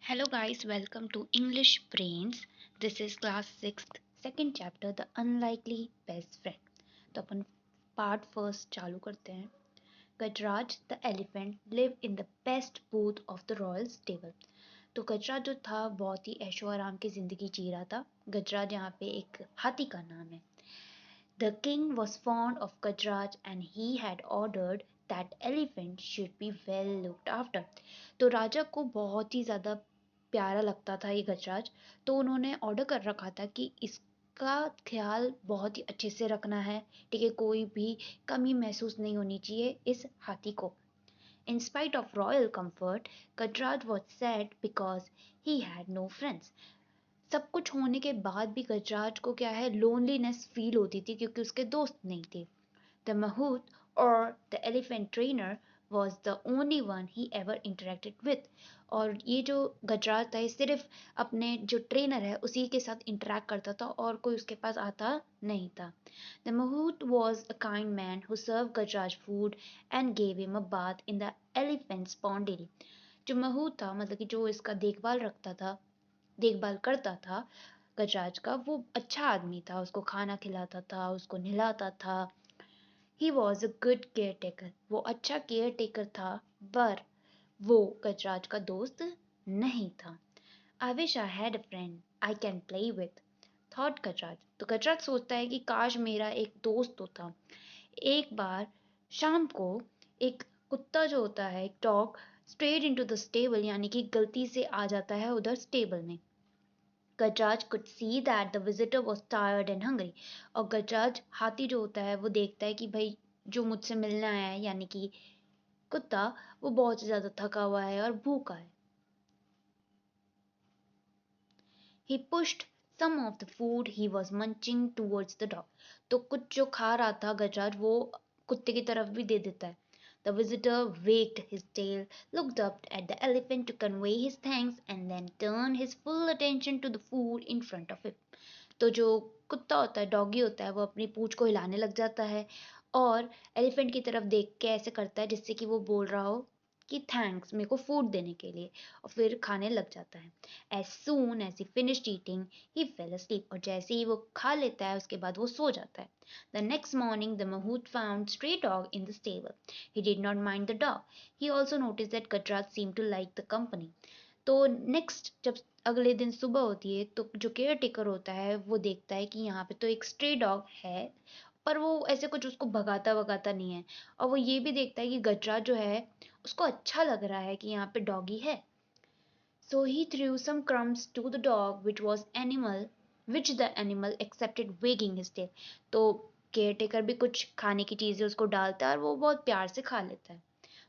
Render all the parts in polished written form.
Hello guys, welcome to English Brains. This is class 6th, second chapter The Unlikely Best Friend. तो अपन part first चालू करते हैं. Gajraj the elephant live in the best booth of the royal stable. तो गजराज जो था बहुत ही ऐशो आराम की जिंदगी जी रहा था. गजराज यहाँ पे एक हाथी का नाम है. The king was fond of Gajraj and he had ordered that elephant should be well looked after. तो राजा को बहुत ही ज़्यादा प्यारा लगता था ये गजराज. तो उन्होंने ऑर्डर कर रखा था कि इसका ख्याल बहुत ही अच्छे से रखना है. ठीक है, कोई भी कमी महसूस नहीं होनी चाहिए इस हाथी को. In spite of royal comfort, Gajraj was sad because he had no friends. सब कुछ होने के बाद भी गजराज को क्या है, लोनलीनेस फील होती थी क्योंकि उसके दोस्त नहीं थे. द महूत और the elephant trainer was the only one he ever interacted with. और ये जो गजराज था ये सिर्फ अपने जो ट्रेनर है उसी के साथ इंटरेक्ट करता था और कोई उसके पास आता नहीं था. The mahout was a kind man who serve Gajraj food and gave him a bath in the elephants pond daily. जो महूत था मतलब कि जो इसका देखभाल करता था गजराज का, वो अच्छा आदमी था. उसको खाना खिलाता था, उसको नहलाता था. He was a good care taker. वो अच्छा केयर टेकर था, पर वो गजराज का दोस्त नहीं था. I wish I had a friend I can play with, thought Gajraj. तो गजराज सोचता है कि काश मेरा एक दोस्त होता. एक बार शाम को एक कुत्ता जो होता है, एक dog, straight into the stable, यानी कि गलती से आ जाता है उधर स्टेबल में. गजराज could see that the visitor was tired and hungry. और गजराज हाथी जो होता है वो देखता है कि भाई जो मुझसे मिलने आया है यानी कि कुत्ता, वो बहुत ज्यादा थका हुआ है और भूखा है. He pushed some of the food he was munching towards the dog. तो कुछ जो खा रहा था गजराज वो कुत्ते की तरफ भी दे देता है. The visitor wagged his tail, looked up at the elephant to convey his thanks, and then turned his full attention to the food in front of him. तो जो कुत्ता होता है, डॉगी होता है, वो अपनी पूंछ को हिलाने लग जाता है और एलिफेंट की तरफ देख के ऐसे करता है जिससे कि वो बोल रहा हो कि थैंक्स मेरे को फूड देने के लिए, और फिर खाने लग जाता है. As soon as he finished eating he fell asleep. और जैसे ही वो खा लेता है उसके बाद वो सो जाता है. The next morning the mahout found stray dog in the stable. He did not mind the dog. He also notice that Gajraj seem to like the company. तो नेक्स्ट जब अगले दिन सुबह होती है तो जो केयर टेकर होता है वो देखता है कि यहाँ पे तो एक स्ट्रे डॉग है, पर वो ऐसे कुछ उसको भगाता भगाता नहीं है. और वो ये भी देखता है कि गजराज जो है उसको अच्छा लग रहा है कि यहाँ पे डॉगी है. So he threw some crumbs to the dog, which the animal accepted, wagging his tail. तो केयरटेकर भी कुछ खाने की चीजें उसको डालता है और वो बहुत प्यार से खा लेता है.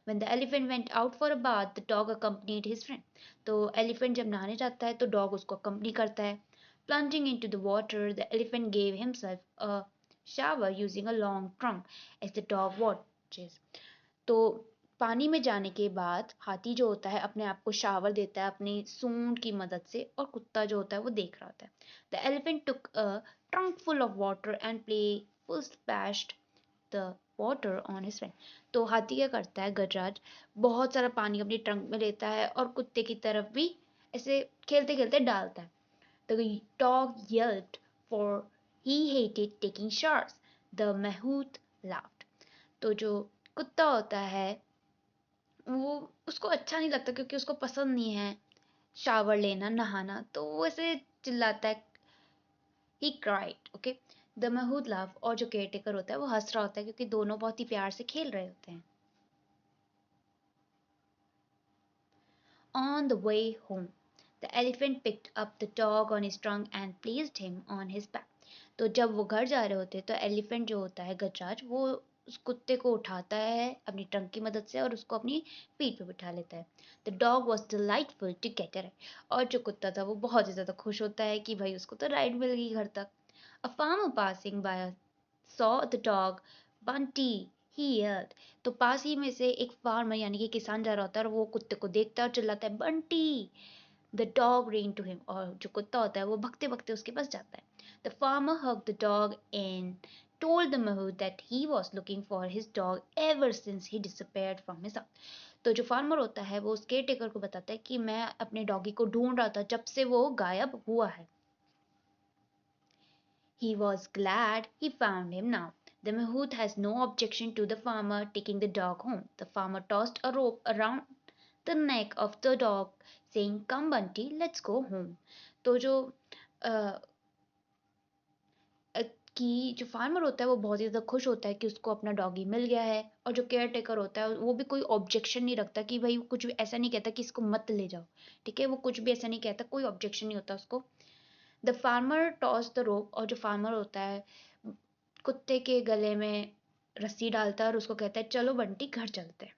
When the elephant went out for a bath, the dog accompanied his friend. तो एलिफेंट जब नहाने जाता है तो डॉग उसको अकम्पनी करता है. Plunging into the water, the elephant gave himself a shower using a long trunk as the dog watches. तो पानी में जाने के बाद हाथी जो होता है अपने आप को शावर देता है अपनी सूंड की मदद से, और कुत्ता जो होता है वो देख रहा होता है. The elephant took a trunk full of water and playful splashed the water on his friend. तो हाथी क्या करता है, गजराज बहुत सारा पानी अपनी ट्रंक में लेता है और कुत्ते की तरफ भी ऐसे खेलते खेलते डालता है. The dog yelped for he hated taking showers. The mahout laughed. तो जो कुत्ता होता है वो, उसको अच्छा नहीं लगता क्योंकि उसको पसंद नहीं है शावर लेना, नहाना, तो वो ऐसे चिल्लाता है. He cried. Okay. The Mahud laugh. और जो केयरटेकर होता है वो हंस रहा होता है क्योंकि दोनों बहुत ही प्यार से खेल रहे होते हैं. On the way home, the elephant picked up the dog on his trunk and placed him on his back. तो जब वो घर जा रहे होते तो एलिफेंट जो होता है गजराज, वो उस कुत्ते को उठाता है अपनी ट्रंक की मदद से और उसको अपनी पीठ पे बिठा लेता है. The dog was delightful to get a ride. और जो कुत्ता था वो बहुत ही ज़्यादा खुश होता है कि भाई उसको तो राइड मिल गई घर तक. A farmer passing by saw the dog. Bunty, he yelled. तो पास ही में से एक फार्मर यानी कि किसान जा रहा होता है और वो कुत्ते को देखता है और चिल्लाता है Bunty. The dog ran to him. और जो कुत्ता होता है वो भगते भगते उसके पास जाता है. The farmer hugged the dog and told the mahout that he was looking for his dog ever since he disappeared from his house. तो जो फार्मर होता है वो उस केयर टेकर को बताता है कि मैं अपने डॉगी को ढूंढ रहा था जब से वो गायब हुआ है। He was glad he found him now. The mahout has no objection to the farmer taking the dog home. The farmer tossed a rope around the neck of the dog, saying, "Come, Bunty, let's go home." तो जो अ, कि जो farmer होता है वो बहुत ही ज़्यादा खुश होता है कि उसको अपना डॉगी मिल गया है, और जो केयर टेकर होता है वो भी कोई ऑब्जेक्शन नहीं रखता कि भाई कुछ भी ऐसा नहीं कहता कि इसको मत ले जाओ। ठीक है, वो कुछ भी ऐसा नहीं कहता, कोई ऑब्जेक्शन नहीं होता उसको। The farmer toss the rope, और जो फार्मर होता है कुत्ते के गले में रस्सी डालता है और उसको कहता है, चलो बंटी घर चलते हैं।